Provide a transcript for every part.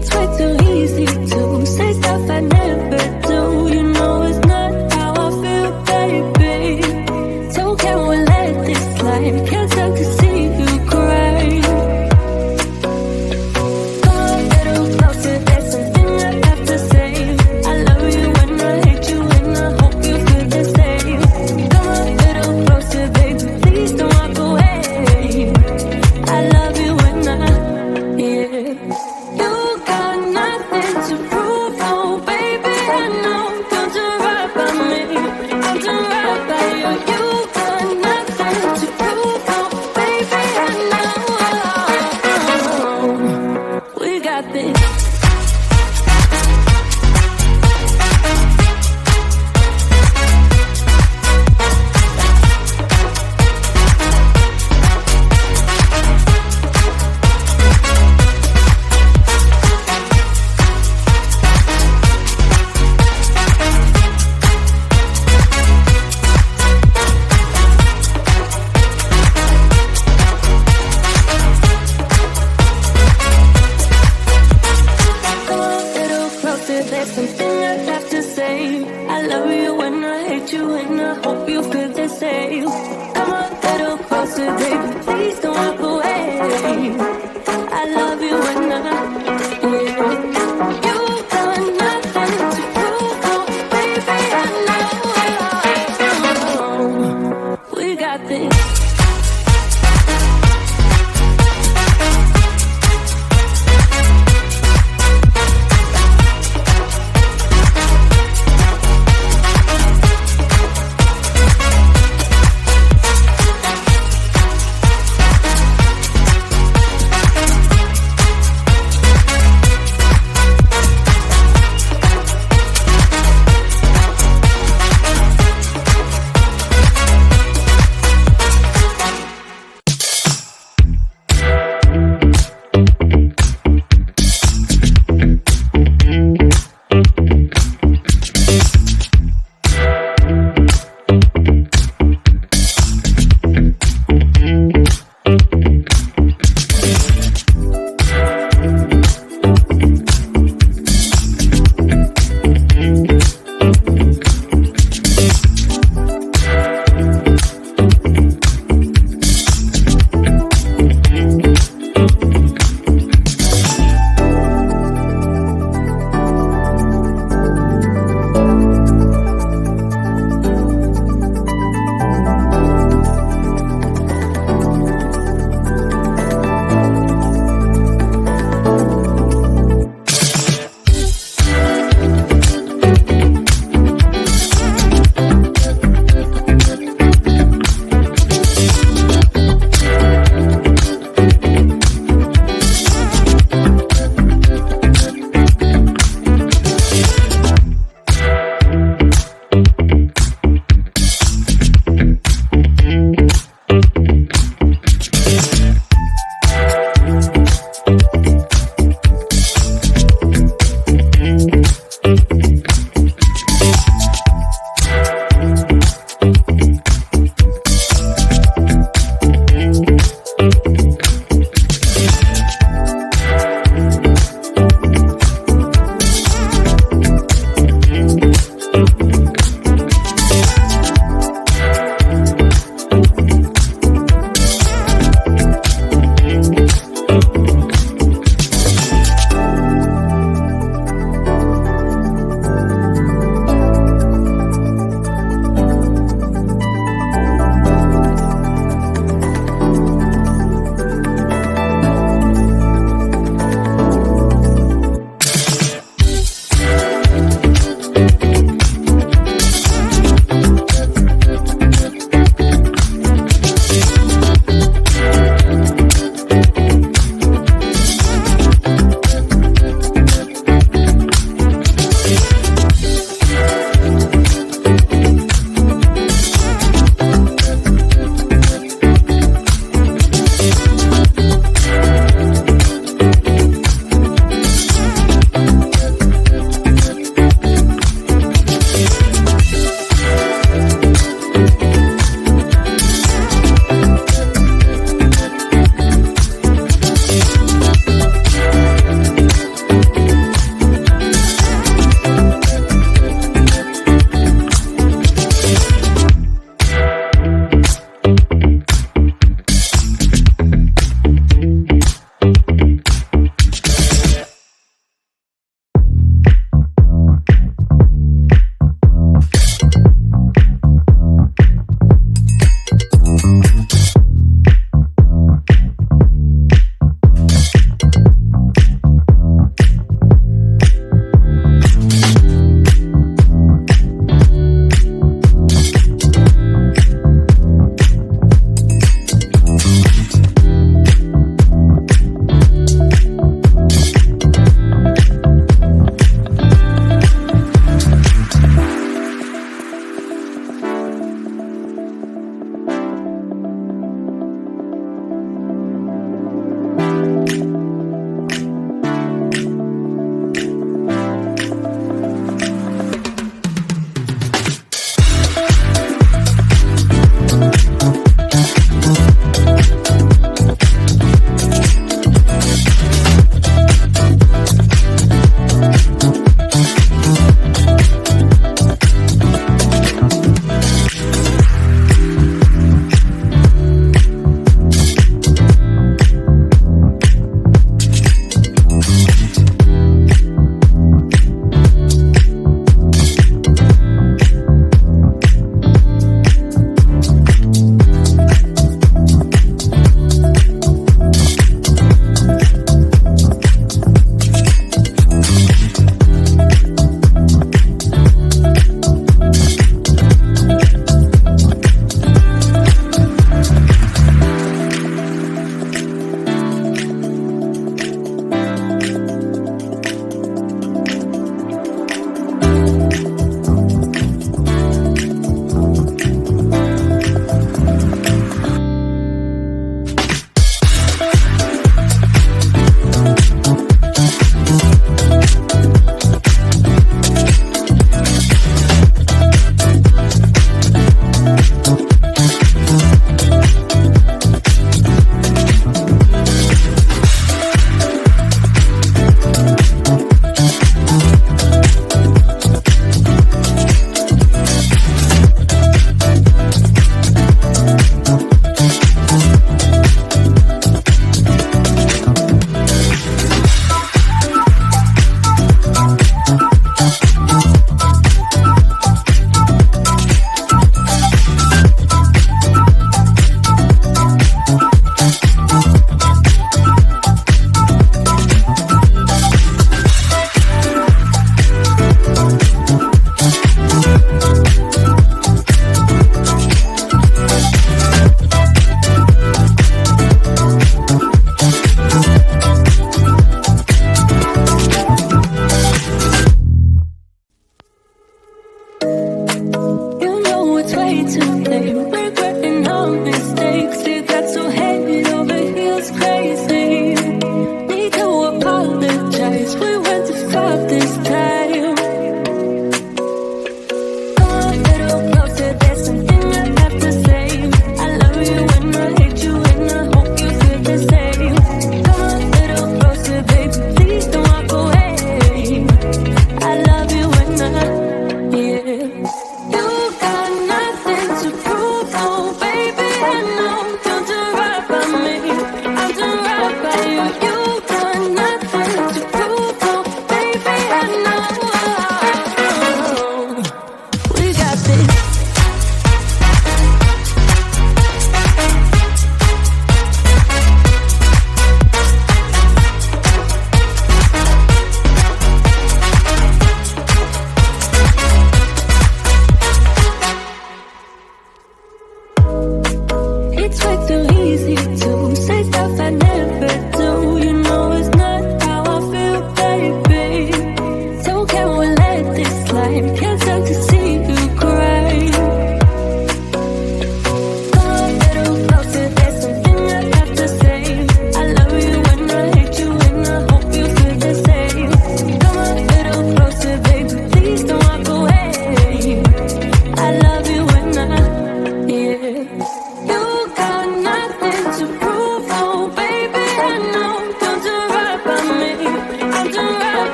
It's way too easy to say stuff I never do. You know it's not how I feel, baby. So can we let this slide? Can't stand to see you cry. Come a little closer, there's something I have to say. I love you when I hate you and I hope you feel the same. Come a little closer, baby, please don't walk away. I love you when I, yeah. You got nothing to prove, oh baby, I know. Don't do right by me, don't do right by you. You got nothing to prove, oh baby, I know. We got this. Come a little closer, there's something I have to say. I love you when I hate you and I hope you feel the same. Come a little closer, baby, please don't walk away. I love you when I, yeah. You got nothing to prove, oh baby, I know. We got this.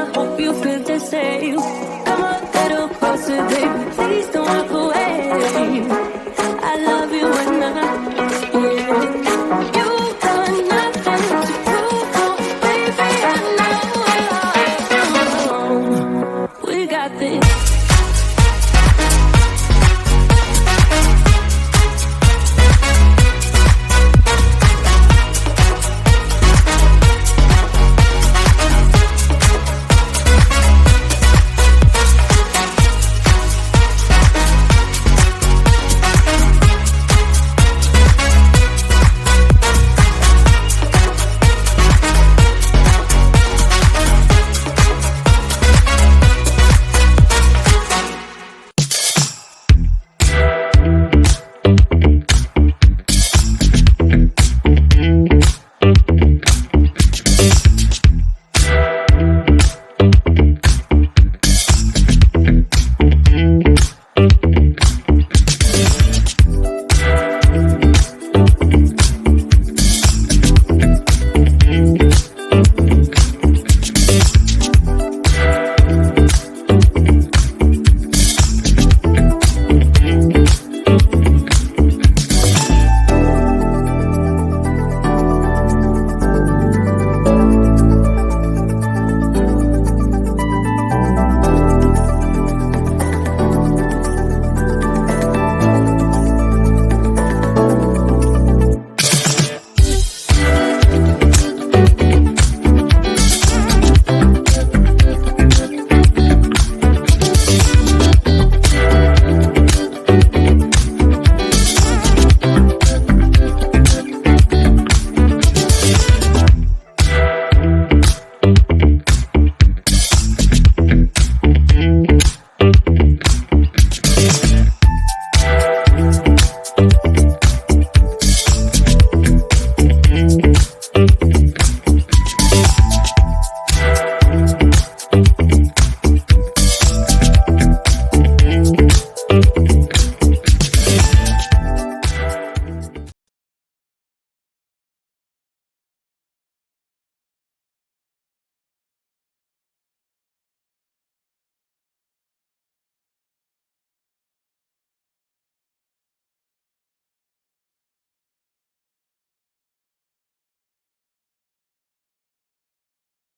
I hope you feel the same. Come a little closer, baby, please don't walk away.